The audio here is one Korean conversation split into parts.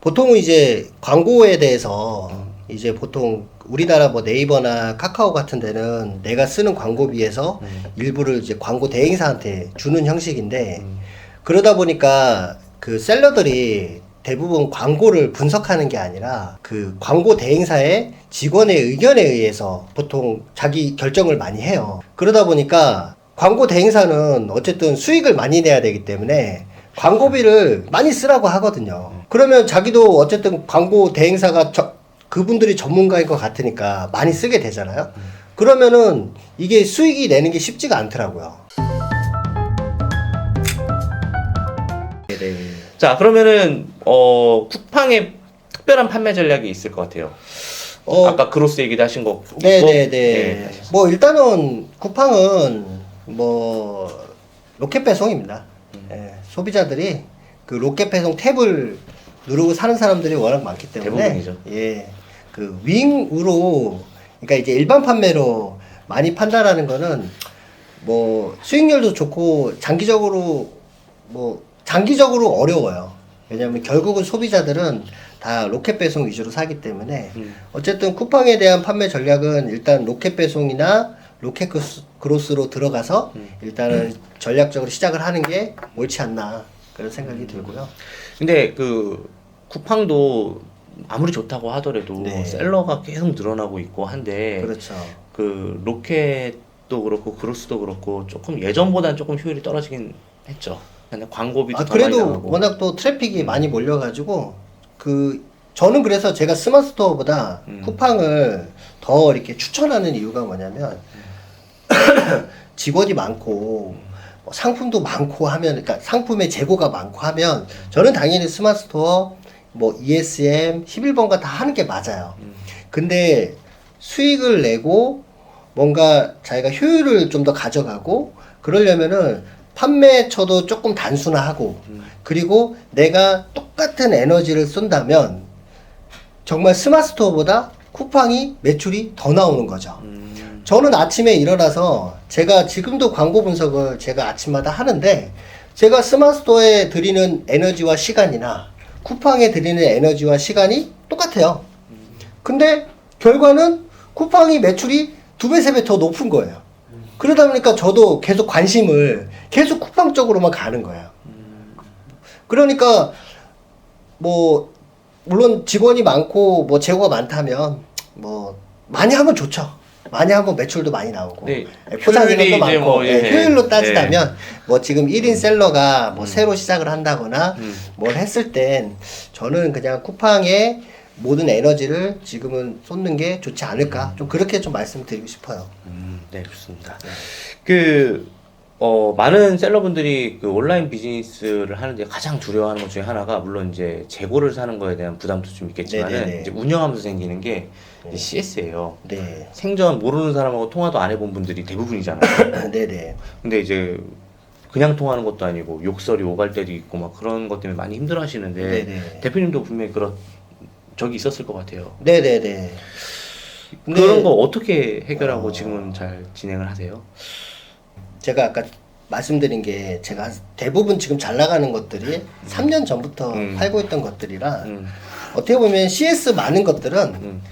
보통은 이제 광고에 대해서 이제 보통 우리나라 뭐 네이버나 카카오 같은 데는 내가 쓰는 광고비에서 일부를 이제 광고 대행사한테 주는 형식인데 그러다 보니까 그 셀러들이 대부분 광고를 분석하는 게 아니라 그 광고 대행사의 직원의 의견에 의해서 보통 자기 결정을 많이 해요. 그러다 보니까 광고 대행사는 어쨌든 수익을 많이 내야 되기 때문에 광고비를 많이 쓰라고 하거든요. 그러면 자기도 어쨌든 광고 대행사가 그분들이 전문가인 것 같으니까 많이 쓰게 되잖아요. 그러면은 이게 수익이 내는 게 쉽지가 않더라고요. 네. 자, 그러면은 쿠팡의 특별한 판매 전략이 있을 것 같아요. 아까 크로스 얘기도 하신 거. 네네네. 네. 뭐 일단은 쿠팡은 뭐 로켓 배송입니다. 예, 소비자들이 그 로켓 배송 탭을 누르고 사는 사람들이 워낙 많기 때문에 대부분이죠. 예, 그 윙으로 그러니까 이제 일반 판매로 많이 판다라는 거는 뭐 수익률도 좋고 장기적으로 어려워요. 왜냐하면 결국은 소비자들은 다 로켓 배송 위주로 사기 때문에 어쨌든 쿠팡에 대한 판매 전략은 일단 로켓 배송이나 로켓 그로스로 들어가서 일단은 전략적으로 시작을 하는 게 옳지 않나 그런 생각이 들고요. 근데 그 쿠팡도 아무리 좋다고 하더라도 네. 셀러가 계속 늘어나고 있고 한데 그렇죠. 그 로켓도 그렇고 그로스도 그렇고 조금 예전보다는 조금 효율이 떨어지긴 했죠. 근데 광고비도 더 많이 그래도 나가고. 워낙 또 트래픽이 많이 몰려가지고 저는 그래서 제가 스마트스토어보다 쿠팡을 더 이렇게 추천하는 이유가 뭐냐면 직원이 많고 뭐 상품도 많고 하면 그러니까 상품의 재고가 많고 하면 저는 당연히 스마트스토어 뭐 ESM 11번가 다 하는 게 맞아요. 근데 수익을 내고 뭔가 자기가 효율을 좀 더 가져가고 그러려면은 판매처도 조금 단순화하고 그리고 내가 똑같은 에너지를 쏜다면 정말 스마트스토어보다 쿠팡이 매출이 더 나오는 거죠. 저는 아침에 일어나서 제가 지금도 광고 분석을 제가 아침마다 하는데 제가 스마트스토어에 드리는 에너지와 시간이나 쿠팡에 드리는 에너지와 시간이 똑같아요. 근데 결과는 쿠팡이 매출이 2배, 3배 더 높은 거예요. 그러다 보니까 저도 계속 관심을 계속 쿠팡 쪽으로만 가는 거예요. 그러니까 뭐 물론 직원이 많고 뭐 재고가 많다면 뭐 많이 하면 좋죠. 많이 하면 매출도 많이 나오고 네, 포장 효율이 인원도 이제 많고 뭐, 예, 효율로 따지다면 뭐 지금 1인 셀러가 뭐 새로 시작을 한다거나 뭘 했을 땐 저는 그냥 쿠팡에 모든 에너지를 지금은 쏟는 게 좋지 않을까 좀 그렇게 좀 말씀드리고 싶어요. 네, 좋습니다. 많은 셀러분들이 그 온라인 비즈니스를 하는데 가장 두려워하는 것 중에 하나가 물론 이제 재고를 사는 거에 대한 부담도 좀 있겠지만은 네네네. 이제 운영하면서 생기는 게 CS예요. 네. 생전 모르는 사람하고 통화도 안 해본 분들이 대부분이잖아요. 네네. 근데 이제 그냥 통화하는 것도 아니고 욕설이 오갈 때도 있고 막 그런 것 때문에 많이 힘들어 하시는데 네네. 대표님도 분명히 그런 적이 있었을 것 같아요. 네네네. 그런 거 어떻게 해결하고 지금은 잘 진행을 하세요? 제가 아까 말씀드린 게 제가 대부분 지금 잘 나가는 것들이 3년 전부터 팔고 있던 것들이라 어떻게 보면 CS 많은 것들은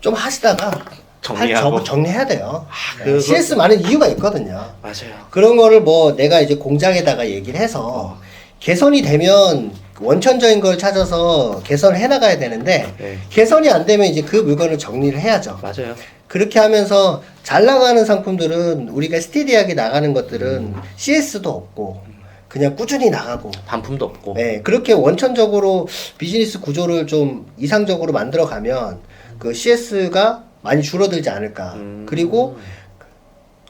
좀 하시다가 정리하고. 정리해야 돼요. 그거- CS 많은 이유가 있거든요. 맞아요. 그런 거를 뭐 내가 이제 공장에다가 얘기를 해서 개선이 되면 원천적인 걸 찾아서 개선을 해 나가야 되는데 네. 개선이 안 되면 이제 그 물건을 정리를 해야죠. 맞아요. 그렇게 하면서 잘 나가는 상품들은 우리가 스테디하게 나가는 것들은 CS도 없고 그냥 꾸준히 나가고 반품도 없고. 네, 그렇게 원천적으로 비즈니스 구조를 좀 이상적으로 만들어 가면 그 CS가 많이 줄어들지 않을까. 그리고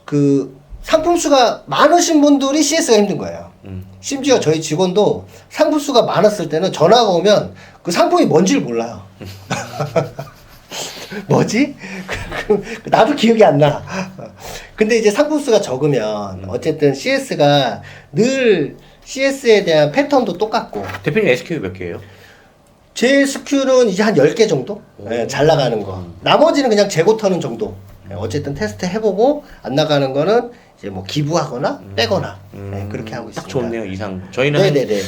그 상품 수가 많으신 분들이 CS가 힘든 거예요. 심지어 저희 직원도 상품 수가 많았을 때는 전화가 오면 그 상품이 뭔지를 몰라요. 뭐지? 나도 기억이 안 나. 근데 이제 상품 수가 적으면 어쨌든 CS가 늘 CS에 대한 패턴도 똑같고 대표님 SKU 몇 개예요? 제 스큐는 이제 한 10개 정도? 네, 잘 나가는 거. 나머지는 그냥 재고 터는 정도. 네, 어쨌든 테스트 해보고 안 나가는 거는 이제 뭐 기부하거나 빼거나 네, 그렇게 하고 딱 있습니다. 좋네요. 이상. 저희는 네네네.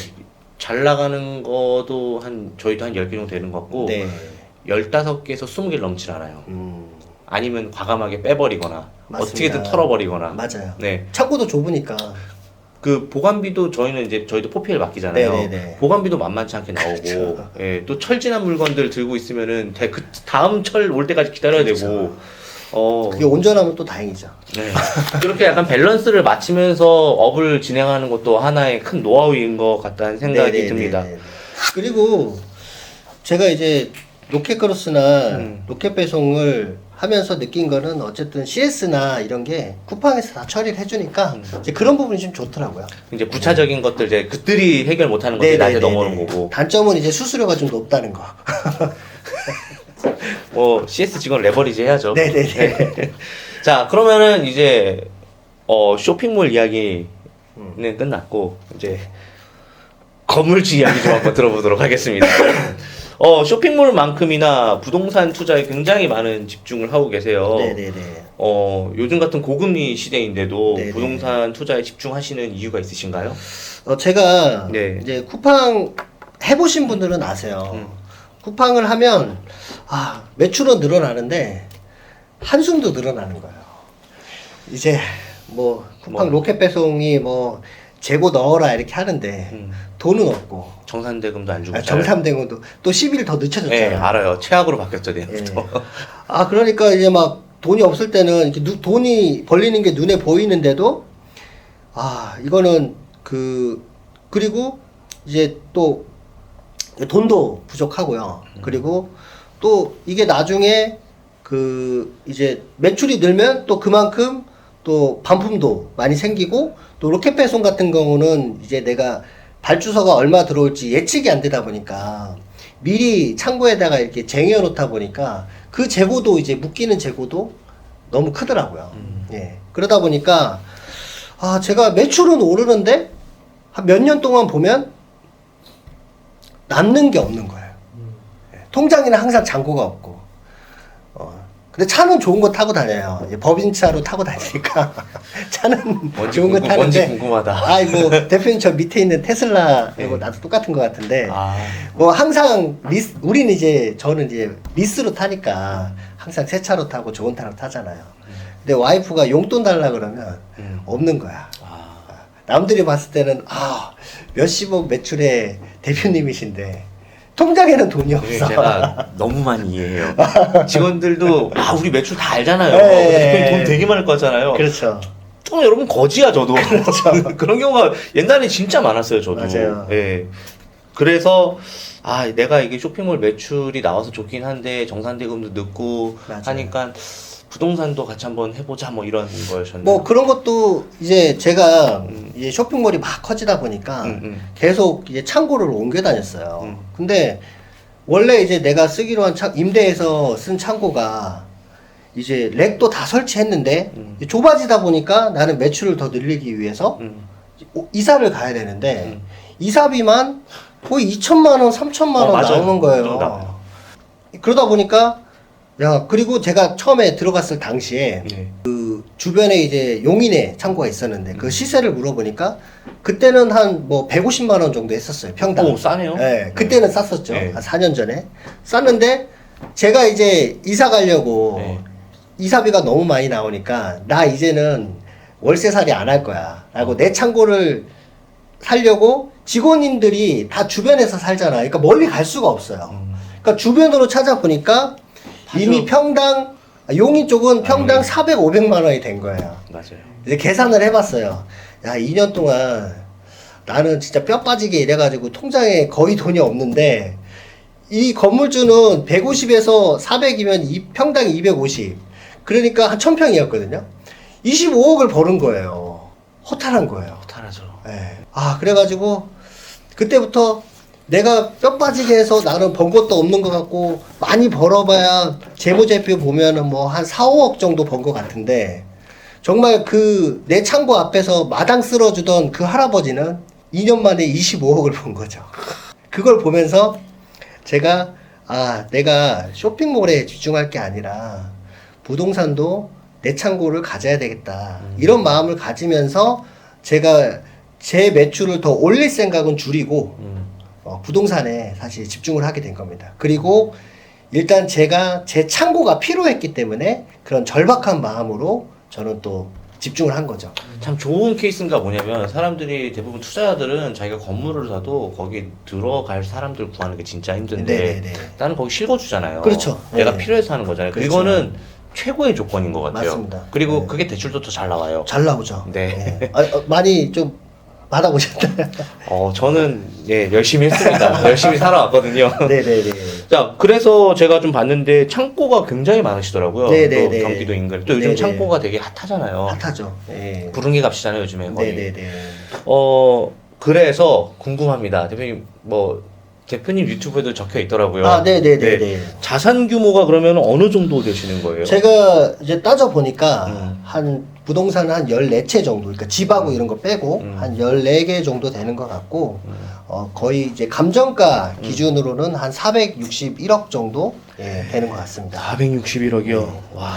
잘 나가는 거도 저희도 한 10개 정도 되는 것 같고 네. 15개에서 20개를 넘질 않아요. 아니면 과감하게 빼버리거나 맞습니다. 어떻게든 털어버리거나. 맞아요. 네. 창고도 좁으니까. 그 보관비도 저희도 포피엘 맡기잖아요. 네네네. 보관비도 만만치 않게 나오고, 그렇죠. 예, 또 철진한 물건들 들고 있으면은 그 다음 철 올 때까지 기다려야 되고, 그게 온전하면 또 다행이죠. 네. 그렇게 약간 밸런스를 맞추면서 업을 진행하는 것도 하나의 큰 노하우인 것 같다는 생각이 네네네네. 듭니다. 그리고 제가 이제 로켓크로스나 로켓 배송을 하면서 느낀 거는 어쨌든 CS나 이런 게 쿠팡에서 다 처리를 해주니까 이제 그런 부분이 좀 좋더라고요. 이제 부차적인 것들 이제 그들이 해결 못하는 것들이 나한테 넘어오는 거고. 단점은 이제 수수료가 좀 높다는 거. 뭐 CS 직원 레버리지 해야죠. 네네네. 자, 그러면은 이제 쇼핑몰 이야기는 끝났고 이제 건물주 이야기 좀 한번 들어보도록 하겠습니다. 쇼핑몰만큼이나 부동산 투자에 굉장히 많은 집중을 하고 계세요. 네네네. 요즘 같은 고금리 시대인데도 네네. 부동산 투자에 집중하시는 이유가 있으신가요? 제가 네. 이제 쿠팡 해보신 분들은 아세요. 쿠팡을 하면 매출은 늘어나는데 한숨도 늘어나는 거예요. 이제 뭐 쿠팡 로켓 배송이 뭐 재고 넣어라 이렇게 하는데 돈은 없고 정산대금도 안 주고. 정삼대금도 또 10일 더 늦춰졌잖아요. 네, 알아요. 최악으로 바뀌었죠, 예. 내년부터. 그러니까 이제 막 돈이 없을 때는 이렇게 돈이 벌리는 게 눈에 보이는데도 이거는 그리고 이제 또 돈도 부족하고요. 그리고 또 이게 나중에 이제 매출이 늘면 또 그만큼 또 반품도 많이 생기고 또 로켓 배송 같은 경우는 이제 내가 발주서가 얼마 들어올지 예측이 안 되다 보니까 미리 창고에다가 이렇게 쟁여 놓다 보니까 그 재고도 이제 묶이는 재고도 너무 크더라고요. 예. 그러다 보니까 제가 매출은 오르는데 한 몇 년 동안 보면 남는 게 없는 거예요. 예. 통장에는 항상 잔고가 없고. 근데 차는 좋은 거 타고 다녀요. 법인차로 타고 다니니까 차는 좋은 거 타는데. 뭔지 궁금하다. 아이고 대표님 저 밑에 있는 테슬라하고 나도 똑같은 것 같은데. 뭐 항상 저는 이제 리스로 타니까 항상 새 차로 타고 좋은 차로 타잖아요. 근데 와이프가 용돈 달라 그러면 없는 거야. 남들이 봤을 때는 몇십억 매출의 대표님이신데 통장에는 돈이 없어. 제가 너무 많이 이해해요. 직원들도 우리 매출 다 알잖아요. 네. 돈 되게 많을 것 같잖아요. 그렇죠. 여러분 거지야 저도. 그런 경우가 옛날에 진짜 많았어요 저도. 맞아요. 예. 그래서 내가 이게 쇼핑몰 매출이 나와서 좋긴 한데 정산대금도 늦고 맞아요. 하니까 부동산도 같이 한번 해보자 뭐 이런 거였었나요? 뭐 그런 것도 이제 제가 이제 쇼핑몰이 막 커지다 보니까 계속 이제 창고를 옮겨 다녔어요. 근데 원래 이제 내가 쓰기로 한 임대해서 쓴 창고가 이제 렉도 다 설치했는데 좁아지다 보니까 나는 매출을 더 늘리기 위해서 이사를 가야 되는데 이사비만 거의 2천만 원, 3천만 원 맞아요. 나오는 거예요. 그러다 보니까 그리고 제가 처음에 들어갔을 당시에 주변에 이제 용인에 창고가 있었는데 그 시세를 물어보니까 그때는 한 뭐 150만 원 정도 했었어요. 평당. 오, 싸네요. 네, 그때는 쌌었죠. 네. 한 4년 전에. 쌌는데 제가 이제 이사 가려고 이사비가 너무 많이 나오니까 나 이제는 월세살이 안 할 거야. 라고 내 창고를 살려고 직원님들이 다 주변에서 살잖아. 그러니까 멀리 갈 수가 없어요. 그러니까 주변으로 찾아보니까 이미 평당 용인 쪽은 평당 400, 500만 원이 된 거예요. 맞아요. 이제 계산을 해봤어요. 2년 동안 나는 진짜 뼈 빠지게 일해가지고 통장에 거의 돈이 없는데 이 건물주는 150에서 400이면 평당 250. 그러니까 한 1000평이었거든요. 25억을 버는 거예요. 허탈한 거예요. 허탈하죠. 네. 그래가지고 그때부터 내가 뼈 빠지게 해서 나는 번 것도 없는 것 같고 많이 벌어봐야 재무제표 보면은 뭐 한 4, 5억 정도 번 것 같은데 정말 내 창고 앞에서 마당 쓸어주던 그 할아버지는 2년 만에 25억을 번 거죠. 그걸 보면서 제가 내가 쇼핑몰에 집중할 게 아니라 부동산도 내 창고를 가져야 되겠다. 이런 마음을 가지면서 제가 제 매출을 더 올릴 생각은 줄이고 부동산에 사실 집중을 하게 된 겁니다. 그리고 일단 제가 제 창고가 필요했기 때문에 그런 절박한 마음으로 저는 또 집중을 한 거죠. 참 좋은 케이스인가 뭐냐면 사람들이 대부분 투자자들은 자기가 건물을 사도 거기 들어갈 사람들 구하는 게 진짜 힘든데 네네네. 나는 거기 실거주잖아요. 그렇죠. 내가 네. 필요해서 하는 거잖아요. 그렇죠. 그거는 최고의 조건인 것 같아요. 맞습니다. 그리고 네. 그게 대출도 더 잘 나와요. 잘 나오죠. 네. 네. 많이 좀 받아보셨나요? 저는 예 열심히 했습니다. 열심히 살아왔거든요. 네네네. 자, 그래서 제가 좀 봤는데 창고가 굉장히 많으시더라고요. 네네네. 또 경기도 인근. 또 요즘 네네. 창고가 되게 핫하잖아요. 핫하죠. 네. 부릉기 값이잖아요, 요즘에 거의. 네네네. 그래서 궁금합니다. 대표님, 대표님 유튜브에도 적혀 있더라고요. 아, 네네네네. 네. 자산 규모가 그러면 어느 정도 되시는 거예요? 제가 이제 따져보니까 음. 한 부동산 한 14채 정도, 그러니까 집하고 이런 거 빼고 한 14개 정도 되는 것 같고, 거의 이제 감정가 기준으로는 한 461억 정도 되는 것 같습니다. 461억이요. 와,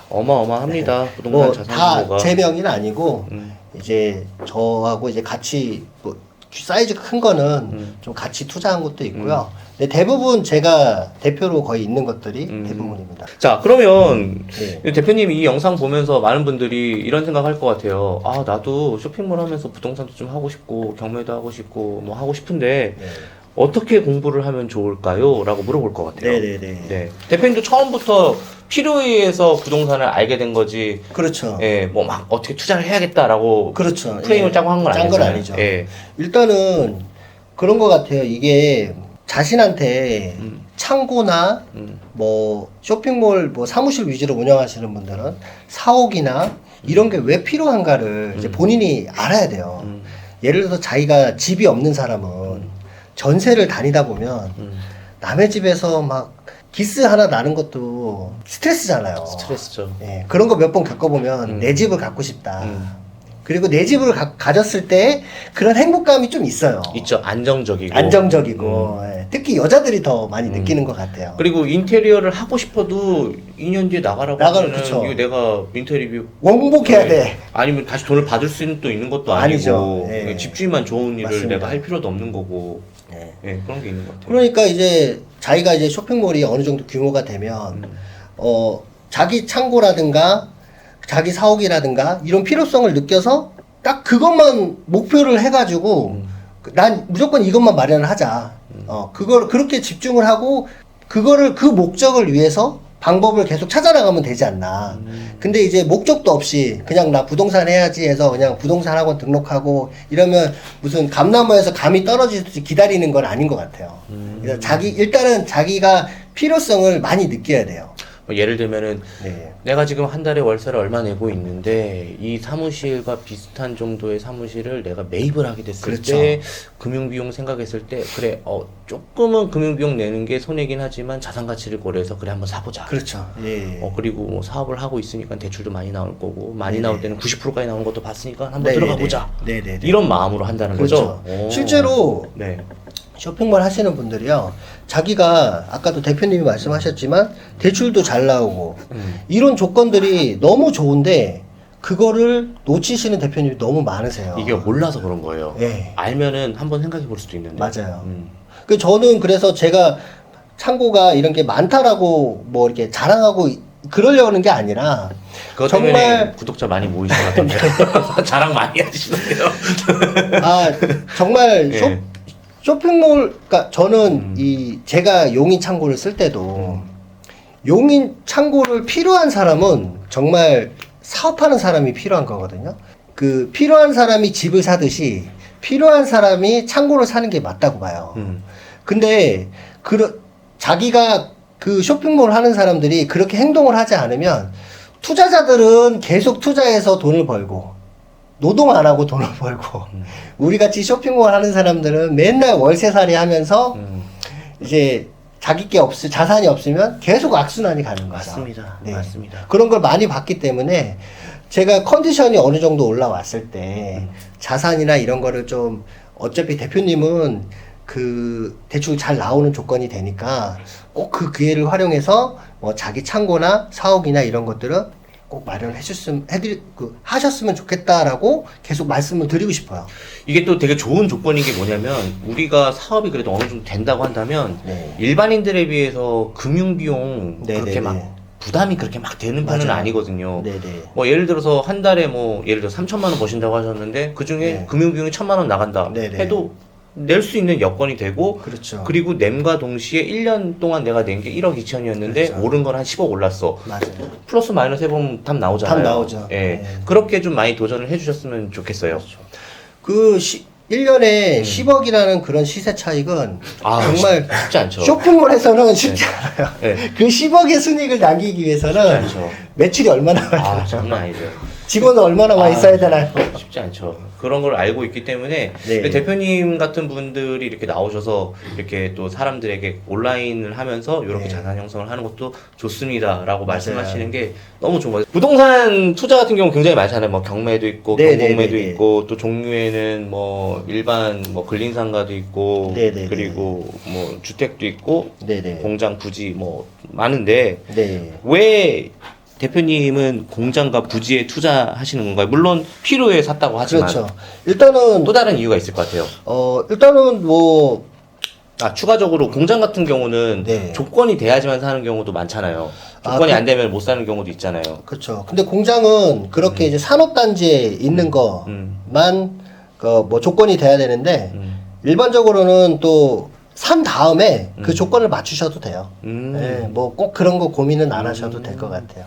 어마어마합니다. 부동산 뭐 자산 다 규모가. 제 명의는 아니고, 음. 이제 저하고 이제 같이 뭐 사이즈 큰 거는 좀 같이 투자한 것도 있고요. 근데 대부분 제가 대표로 거의 있는 것들이 대부분입니다. 자, 그러면 네. 대표님 이 영상 보면서 많은 분들이 이런 생각할 것 같아요. 아, 나도 쇼핑몰 하면서 부동산도 좀 하고 싶고 경매도 하고 싶고 뭐 하고 싶은데 네. 어떻게 공부를 하면 좋을까요? 라고 물어볼 것 같아요. 네네네. 네. 대표님도 처음부터 필요에 의해서 부동산을 알게 된 거지. 그렇죠. 예, 뭐 막 어떻게 투자를 해야겠다라고 그렇죠. 프레임을 짜고 한 건 짠건 아니잖아요. 아니죠. 예. 일단은 그런 것 같아요. 이게 자신한테 창고나 뭐 쇼핑몰 뭐 사무실 위주로 운영하시는 분들은 사옥이나 이런 게 왜 필요한가를 이제 본인이 알아야 돼요. 예를 들어서 자기가 집이 없는 사람은 전세를 다니다 보면 남의 집에서 막 기스 하나 나는 것도 스트레스잖아요. 스트레스죠. 예, 그런 거 몇 번 겪어보면 내 집을 갖고 싶다. 음. 그리고 내 집을 가졌을 때 그런 행복감이 좀 있어요. 있죠. 안정적이고. 안정적이고 예, 특히 여자들이 더 많이 느끼는 것 같아요. 그리고 인테리어를 하고 싶어도 2년 뒤에 나가라고 나가라, 하면은 그쵸. 이거 내가 인테리어 원복해야 네. 돼. 아니면 다시 돈을 받을 수는 또 있는 것도 아니고 아니죠. 예. 집주인만 좋은 일을 맞습니다. 내가 할 필요도 없는 거고 예. 예, 그런 게 있는 것 같아요. 그러니까 이제 자기가 이제 쇼핑몰이 어느 정도 규모가 되면 자기 창고라든가 자기 사옥이라든가 이런 필요성을 느껴서 딱 그것만 목표를 해가지고 난 무조건 이것만 마련을 하자. 그걸 그렇게 집중을 하고 그거를 그 목적을 위해서 방법을 계속 찾아나가면 되지 않나. 근데 이제 목적도 없이 그냥 나 부동산 해야지 해서 그냥 부동산 학원 등록하고 이러면 무슨 감나무에서 감이 떨어지듯이 기다리는 건 아닌 것 같아요. 그래서 일단은 자기가 필요성을 많이 느껴야 돼요. 뭐 예를 들면은 네. 내가 지금 한 달에 월세를 얼마 내고 있는데 이 사무실과 비슷한 정도의 사무실을 내가 매입을 하게 됐을 그렇죠. 때 금융비용 생각했을 때 그래 조금은 금융비용 내는 게 손해긴 하지만 자산 가치를 고려해서 그래 한번 사보자. 그렇죠. 예. 그리고 뭐 사업을 하고 있으니까 대출도 많이 나올 거고 많이 네네. 나올 때는 90%까지 나오는 것도 봤으니까 한번 네네네. 들어가 보자. 네네네. 이런 마음으로 한다는 그렇죠. 거죠. 오. 실제로 네. 쇼핑몰 하시는 분들이요. 자기가 아까도 대표님이 말씀하셨지만 대출도 잘 나오고 이런 조건들이 너무 좋은데 그거를 놓치시는 대표님이 너무 많으세요. 이게 몰라서 그런 거예요. 예. 알면은 한번 생각해 볼 수도 있는데. 맞아요. 저는 그래서 제가 창고가 이런 게 많다라고 뭐 이렇게 자랑하고 그러려는 게 아니라 그것 정말- 때문에 구독자 많이 모이신 것 같던데요. 자랑 많이 하시던데요. 정말 예. 쇼핑몰, 그러니까 저는 제가 용인 창고를 쓸 때도 용인 창고를 필요한 사람은 정말 사업하는 사람이 필요한 거거든요. 그 필요한 사람이 집을 사듯이 필요한 사람이 창고를 사는 게 맞다고 봐요. 근데 자기가 그 쇼핑몰 하는 사람들이 그렇게 행동을 하지 않으면 투자자들은 계속 투자해서 돈을 벌고 노동 안 하고 돈을 벌고 우리 같이 쇼핑몰 하는 사람들은 맨날 월세살이 하면서 이제 자산이 없으면 계속 악순환이 가는 거죠. 맞습니다. 네. 맞습니다. 그런 걸 많이 봤기 때문에 제가 컨디션이 어느 정도 올라왔을 때 자산이나 이런 거를 좀 어차피 대표님은 그 대출 잘 나오는 조건이 되니까 꼭 그 기회를 활용해서 뭐 자기 창고나 사옥이나 이런 것들은 꼭 마련해 하셨으면 좋겠다라고 계속 말씀을 드리고 싶어요. 이게 또 되게 좋은 조건인 게 뭐냐면 우리가 사업이 그래도 어느 정도 된다고 한다면 네. 일반인들에 비해서 금융비용 네, 그렇게 네, 막 네. 부담이 그렇게 막 되는 편은 맞아요. 아니거든요. 네네. 뭐 예를 들어서 한 달에 뭐 예를 들어 3천만 원 버신다고 하셨는데 그 중에 네. 금융비용이 1,000만 원 나간다 네네. 해도 낼 수 있는 여건이 되고 그렇죠. 그리고 냄과 동시에 1년 동안 내가 낸 게 1억 2천이었는데 그렇죠. 오른 건 한 10억 올랐어. 맞아요. 플러스 마이너스 해보면 답 나오잖아요. 답 나오죠. 예. 네. 그렇게 좀 많이 도전을 해주셨으면 좋겠어요. 그 1년에 10억이라는 그런 시세 차익은 아, 정말 쉽지 않죠. 쇼핑몰에서는 쉽지 않아요. 네. 그 10억의 순이익을 남기기 위해서는 않죠. 매출이 얼마나 많아요? 아, 장난 아니죠. 직원은 얼마나 많이 써야 되나요? 쉽지 않죠. 그런 걸 알고 있기 때문에 네. 대표님 같은 분들이 이렇게 나오셔서 이렇게 또 사람들에게 온라인을 하면서 이렇게 네. 자산 형성을 하는 것도 좋습니다라고 맞아요. 말씀하시는 게 너무 좋은 것 같아요. 부동산 투자 같은 경우 굉장히 많잖아요. 뭐 경매도 있고 네, 경공매도 네, 네, 네. 있고 또 종류에는 뭐 일반 뭐 근린상가도 있고 네, 네, 네. 그리고 뭐 주택도 있고 네네. 공장 부지 뭐 많은데 네. 왜 대표님은 공장과 부지에 투자하시는 건가요? 물론 필요해 샀다고 하지만 그렇죠. 일단은 또 다른 이유가 있을 것 같아요. 일단은 뭐 추가적으로 공장 같은 경우는 네. 조건이 돼야지만 사는 경우도 많잖아요. 조건이 그- 안 되면 못 사는 경우도 있잖아요. 그렇죠. 근데 공장은 그렇게 이제 산업단지에 있는 것만 그 뭐 조건이 돼야 되는데 일반적으로는 또 산 다음에 그 조건을 맞추셔도 돼요. 네, 뭐 꼭 그런 거 고민은 안 하셔도 될 것 같아요.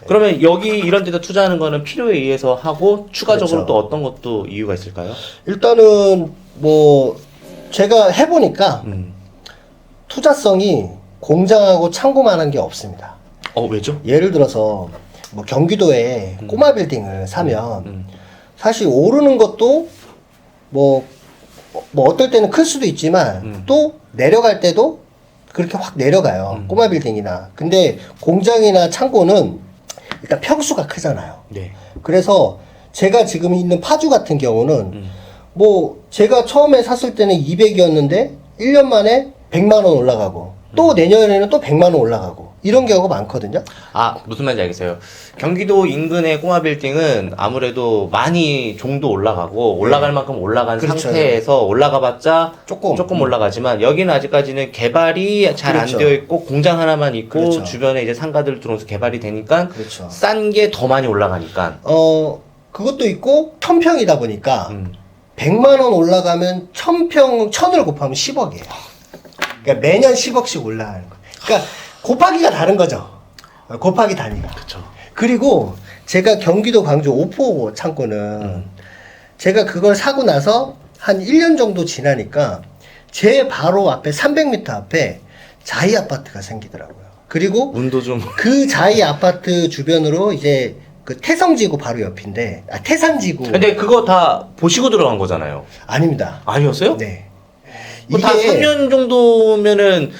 그러면 여기 이런 데다 투자하는 거는 필요에 의해서 하고 추가적으로 그렇죠. 또 어떤 것도 이유가 있을까요? 일단은 뭐 제가 해보니까 투자성이 공장하고 창고만한 게 없습니다. 왜죠? 예를 들어서 뭐 경기도에 꼬마 빌딩을 사면 사실 오르는 것도 뭐 어떨 때는 클 수도 있지만 또 내려갈 때도 그렇게 확 내려가요. 꼬마 빌딩이나. 근데 공장이나 창고는 일단 평수가 크잖아요. 네. 그래서 제가 지금 있는 파주 같은 경우는 뭐 제가 처음에 샀을 때는 200이었는데 1년 만에 100만 원 올라가고 또 내년에는 또 100만 원 올라가고 이런 경우가 많거든요. 무슨 말인지 알겠어요. 경기도 인근의 꼬마 빌딩은 아무래도 많이 종도 올라가고 올라갈 만큼 올라간 그렇죠. 상태에서 올라가봤자 조금. 올라가지만 여기는 아직까지는 개발이 잘 안 그렇죠. 되어 있고 공장 하나만 있고 그렇죠. 주변에 이제 상가들 들어오면서 개발이 되니까 그렇죠. 싼 게 더 많이 올라가니까. 그것도 있고 1000평이다 보니까 음. 100만 원 올라가면 1000을 곱하면 10억이에요. 그러니까 매년 10억씩 올라가는 거. 그러니까 곱하기가 다른 거죠. 곱하기 단위가. 그렇죠. 그리고 제가 경기도 광주 오포 창고는 제가 그걸 사고 나서 한 1년 정도 지나니까 제 바로 앞에 300m 앞에 자이 아파트가 생기더라고요. 그리고 운도 좀. 그 자이 아파트 주변으로 이제 그 태성지구 바로 옆인데 태산지구 근데 그거 다 보시고 들어간 거잖아요. 아닙니다. 아니었어요? 네. 다 3년 정도면은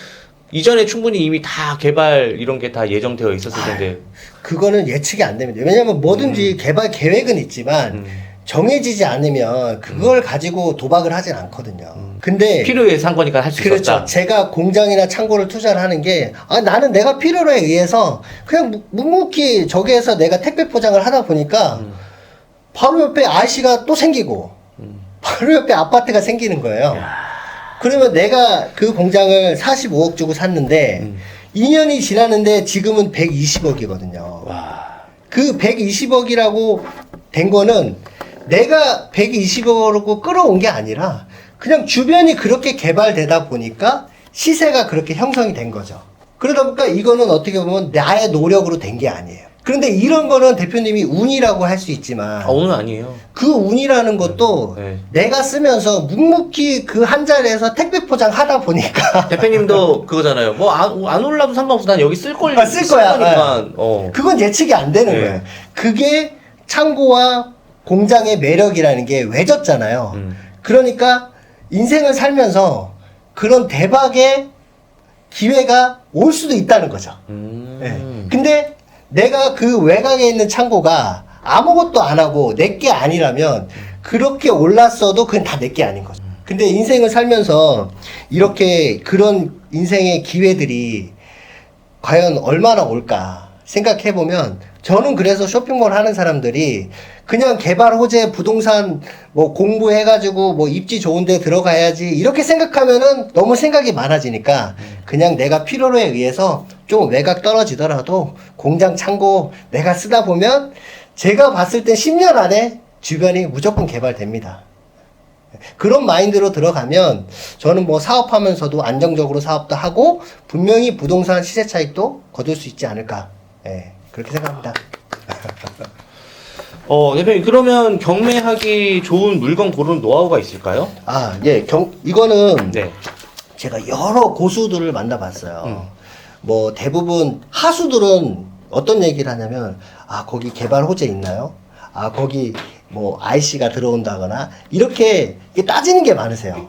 이전에 충분히 이미 다 개발 이런 게 다 예정되어 있었을 텐데. 그거는 예측이 안 됩니다. 왜냐하면 뭐든지 개발 계획은 있지만 정해지지 않으면 그걸 가지고 도박을 하진 않거든요. 근데 필요에 산 거니까 할 수 그렇죠. 있었다. 제가 공장이나 창고를 투자를 하는 게 나는 내가 필요에 의해서 그냥 묵묵히 저기에서 내가 택배 포장을 하다 보니까 바로 옆에 아이씨가 또 생기고 바로 옆에 아파트가 생기는 거예요. 그러면 내가 그 공장을 45억 주고 샀는데 2년이 지났는데 지금은 120억이거든요. 와. 그 120억이라고 된 거는 내가 120억으로 끌어온 게 아니라 그냥 주변이 그렇게 개발되다 보니까 시세가 그렇게 형성이 된 거죠. 그러다 보니까 이거는 어떻게 보면 나의 노력으로 된 게 아니에요. 그런데 이런 거는 대표님이 운이라고 할 수 있지만 오늘 아니에요. 그 운이라는 것도 네. 내가 쓰면서 묵묵히 그 한 자리에서 택배 포장 하다 보니까 대표님도 그거잖아요. 뭐 안 올라도 상관없어. 난 여기 쓸 거니까. 그건 예측이 안 되는 네. 거예요. 그게 창고와 공장의 매력이라는 게 외졌잖아요. 그러니까 인생을 살면서 그런 대박의 기회가 올 수도 있다는 거죠. 네. 근데 내가 그 외곽에 있는 창고가 아무것도 안 하고 내게 아니라면 그렇게 올랐어도 그건 다 내게 아닌 거죠. 근데 인생을 살면서 이렇게 그런 인생의 기회들이 과연 얼마나 올까 생각해 보면 저는 그래서 쇼핑몰 하는 사람들이 그냥 개발 호재 부동산 뭐 공부해가지고 뭐 입지 좋은 데 들어가야지 이렇게 생각하면은 너무 생각이 많아지니까 그냥 내가 필요로에 의해서 좀 외곽 떨어지더라도 공장 창고 내가 쓰다 보면 제가 봤을 때 10년 안에 주변이 무조건 개발됩니다. 그런 마인드로 들어가면 저는 뭐 사업하면서도 안정적으로 사업도 하고 분명히 부동산 시세 차익도 거둘 수 있지 않을까. 예, 그렇게 생각합니다. 대표님, 그러면 경매하기 좋은 물건 고르는 노하우가 있을까요? 아, 예, 이거는 네. 제가 여러 고수들을 만나봤어요. 뭐 대부분 하수들은 어떤 얘기를 하냐면 아 거기 개발 호재 있나요? 아 거기 뭐 IC가 들어온다거나 이렇게 따지는 게 많으세요.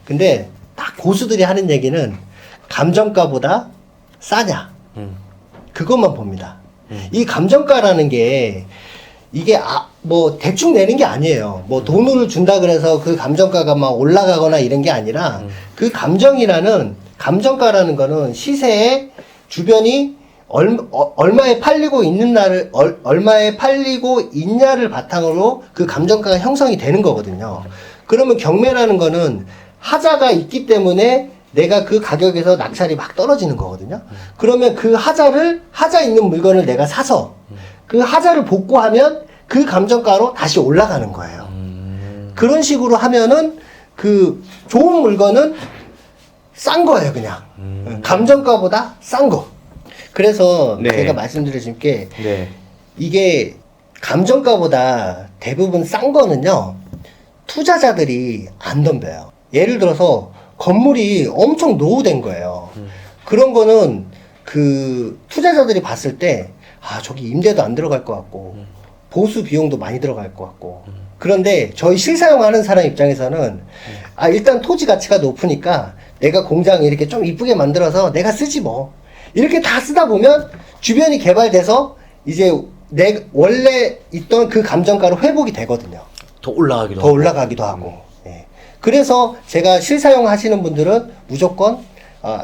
근데 딱 고수들이 하는 얘기는 감정가보다 싸냐 그것만 봅니다. 이 감정가라는 게 이게 뭐 대충 내는 게 아니에요. 뭐 돈을 준다 그래서 그 감정가가 막 올라가거나 이런 게 아니라 그 감정가라는 거는 시세에 주변이 얼마에 팔리고 있는 날을 얼마에 팔리고 있냐를 바탕으로 그 감정가가 형성이 되는 거거든요. 그러면 경매라는 거는 하자가 있기 때문에 내가 그 가격에서 낙찰이 막 떨어지는 거거든요. 그러면 그 하자 있는 물건을 내가 사서 그 하자를 복구하면 그 감정가로 다시 올라가는 거예요. 그런 식으로 하면은 그 좋은 물건은 싼 거예요, 그냥. 감정가보다 싼 거. 그래서 네. 제가 말씀드린 게 네. 이게 감정가보다 대부분 싼 거는요 투자자들이 안 덤벼요. 예를 들어서 건물이 엄청 노후된 거예요. 그런 거는 그 투자자들이 봤을 때 아 저기 임대도 안 들어갈 것 같고 보수 비용도 많이 들어갈 것 같고 그런데 저희 실사용하는 사람 입장에서는 아 일단 토지 가치가 높으니까 내가 공장 이렇게 좀 이쁘게 만들어서 내가 쓰지 뭐 이렇게 다 쓰다 보면 주변이 개발돼서 이제 내 원래 있던 그 감정가로 회복이 되거든요. 더 올라가기도 더 올라가기도 하고. 예. 그래서 제가 실사용 하시는 분들은 무조건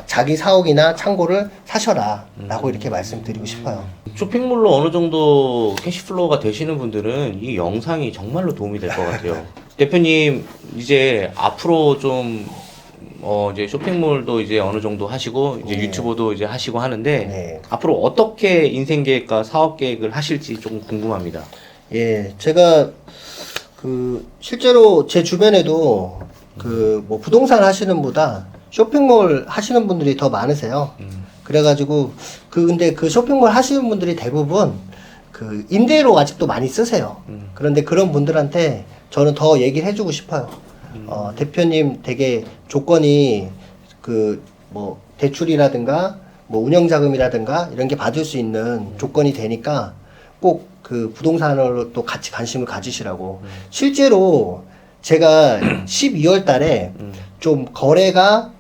자기 사옥이나 창고를 사셔라 라고 이렇게 말씀드리고 싶어요. 쇼핑몰로 어느 정도 캐시플로우가 되시는 분들은 이 영상이 정말로 도움이 될 것 같아요. 대표님, 이제 앞으로 좀, 이제 쇼핑몰도 이제 어느 정도 하시고, 이제 네. 유튜버도 이제 하시고 하는데, 네. 앞으로 어떻게 인생 계획과 사업 계획을 하실지 조금 궁금합니다. 예, 제가 실제로 제 주변에도 뭐 부동산 하시는 분보다 쇼핑몰 하시는 분들이 더 많으세요. 그래가지고 근데 그 쇼핑몰 하시는 분들이 대부분 임대로 아직도 많이 쓰세요. 그런데 그런 분들한테 저는 더 얘기를 해주고 싶어요. 대표님 되게 조건이 뭐 대출이라든가 뭐 운영자금이라든가 이런 게 받을 수 있는 조건이 되니까 꼭 그 부동산으로 또 같이 관심을 가지시라고. 실제로 제가 12월 달에 좀 거래가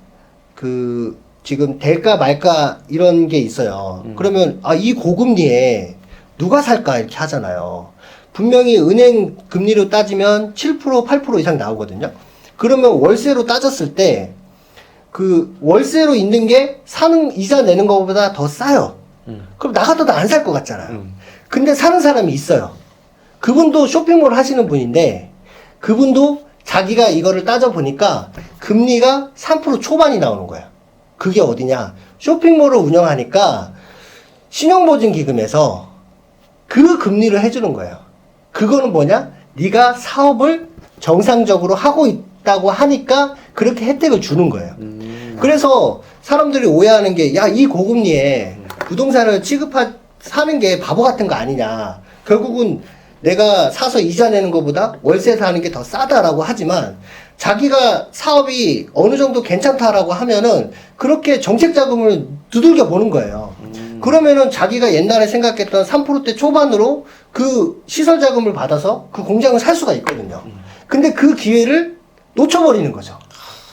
지금 될까 말까 이런 게 있어요. 그러면 이 고금리에 누가 살까 이렇게 하잖아요. 분명히 은행 금리로 따지면 7%, 8% 이상 나오거든요. 그러면 월세로 따졌을 때 월세로 있는 게 사는 이자 내는 것보다 더 싸요. 그럼 나 같아도 안 살 것 같잖아요. 근데 사는 사람이 있어요. 그분도 쇼핑몰 하시는 분인데 그분도 자기가 이거를 따져보니까 금리가 3% 초반이 나오는 거예요. 그게 어디냐? 쇼핑몰을 운영하니까 신용보증기금에서 그 금리를 해주는 거예요. 그거는 뭐냐? 네가 사업을 정상적으로 하고 있다고 하니까 그렇게 혜택을 주는 거예요. 그래서 사람들이 오해하는 게 야, 이 고금리에 부동산을 사는 게 바보 같은 거 아니냐. 결국은 내가 사서 이자 내는 것보다 월세 사는 게 더 싸다라고 하지만 자기가 사업이 어느 정도 괜찮다라고 하면은 그렇게 정책 자금을 두들겨 보는 거예요. 그러면은 자기가 옛날에 생각했던 3%대 초반으로 그 시설 자금을 받아서 그 공장을 살 수가 있거든요. 근데 그 기회를 놓쳐버리는 거죠.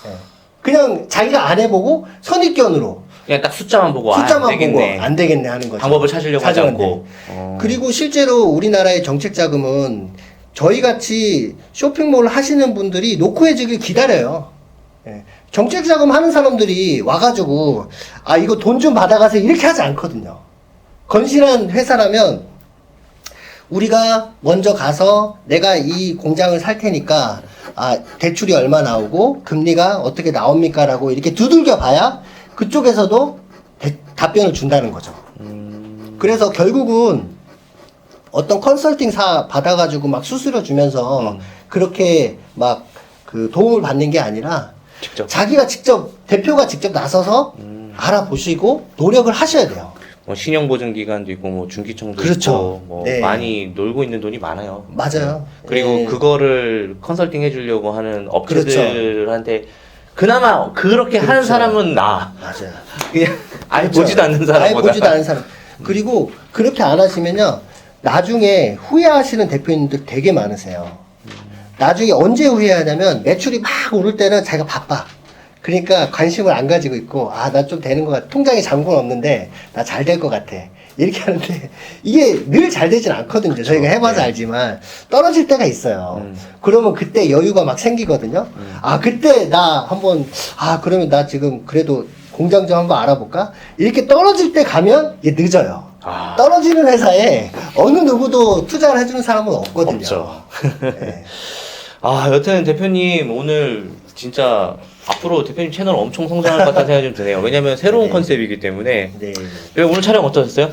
예. 그냥 자기가 안 해보고 선입견으로 그냥 딱 숫자만 보고 숫자만 안 보고 되겠네. 안 되겠네 하는 거죠. 방법을 찾으려고 하지 않고. 그리고 실제로 우리나라의 정책 자금은 저희 같이 쇼핑몰 하시는 분들이 노후해지길 기다려요. 예. 정책 자금 하는 사람들이 와가지고 이거 돈 좀 받아가세요 이렇게 하지 않거든요. 건실한 회사라면 우리가 먼저 가서 내가 이 공장을 살 테니까 대출이 얼마 나오고 금리가 어떻게 나옵니까? 라고 이렇게 두들겨 봐야 그쪽에서도 답변을 준다는 거죠. 그래서 결국은 어떤 컨설팅사 받아가지고 막 수수료 주면서 그렇게 막 그 도움을 받는 게 아니라 직접. 자기가 직접, 대표가 직접 나서서 알아보시고 노력을 하셔야 돼요. 뭐 신용보증기관도 있고 뭐 중기청도 그렇죠. 있고 뭐 네. 많이 놀고 있는 돈이 많아요. 맞아요. 그리고 네. 그거를 컨설팅 해주려고 하는 업체들한테 그나마 그렇게 하는 그렇죠. 사람은 나. 맞아요. 그냥 아예 그렇죠. 보지도 않는 아예 사람보다. 보지도 않은 사람. 그리고 그렇게 안 하시면요, 나중에 후회하시는 대표님들 되게 많으세요. 나중에 언제 후회하냐면 매출이 막 오를 때는 자기가 바빠. 그러니까 관심을 안 가지고 있고, 나 좀 되는 것 같아. 통장에 잔고는 없는데 나 잘 될 것 같아. 이렇게 하는데 이게 늘 잘 되진 않거든요. 저희가 해봐서 네. 알지만 떨어질 때가 있어요. 그러면 그때 여유가 막 생기거든요. 그때 나 한번 그러면 나 지금 그래도 공장 좀 한번 알아볼까? 이렇게 떨어질 때 가면 이게 늦어요. 떨어지는 회사에 어느 누구도 투자를 해주는 사람은 없거든요. 없죠. 네. 여튼 대표님 오늘 진짜 앞으로 대표님 채널 엄청 성장할 것 같다는 생각이 좀 드네요. 왜냐면 새로운 네. 컨셉이기 때문에. 네. 오늘 촬영 어떠셨어요?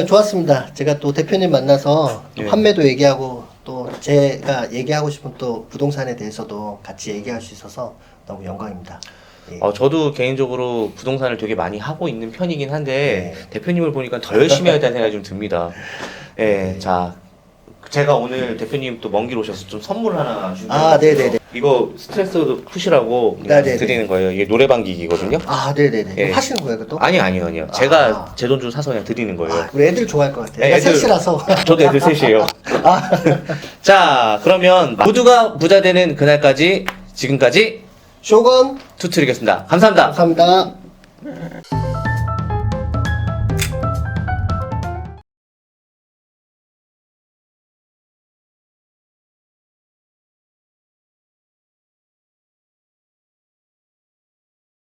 좋았습니다. 제가 또 대표님 만나서 또 예. 판매도 얘기하고 또 제가 얘기하고 싶은 또 부동산에 대해서도 같이 얘기할 수 있어서 너무 영광입니다. 예. 저도 개인적으로 부동산을 되게 많이 하고 있는 편이긴 한데 네. 대표님을 보니까 더 열심히 해야겠다는 생각이 좀 듭니다. 예, 자 제가 오늘 대표님 또 먼 길 오셔서 좀 선물 하나 준비했어요. 네네네. 이거 스트레스 푸시라고 네네네. 드리는 거예요. 이게 노래방 기기거든요. 네네네. 예. 하시는 거예요, 그것도? 아니요. 제가 제 돈 주고 사서 그냥 드리는 거예요. 우리 애들 좋아할 것 같아요. 네, 애가 애들- 셋이라서. 저도 애들 셋이에요. 자, 그러면 모두가 부자 되는 그날까지 지금까지 쇼건 투트리겠습니다. 감사합니다. 감사합니다.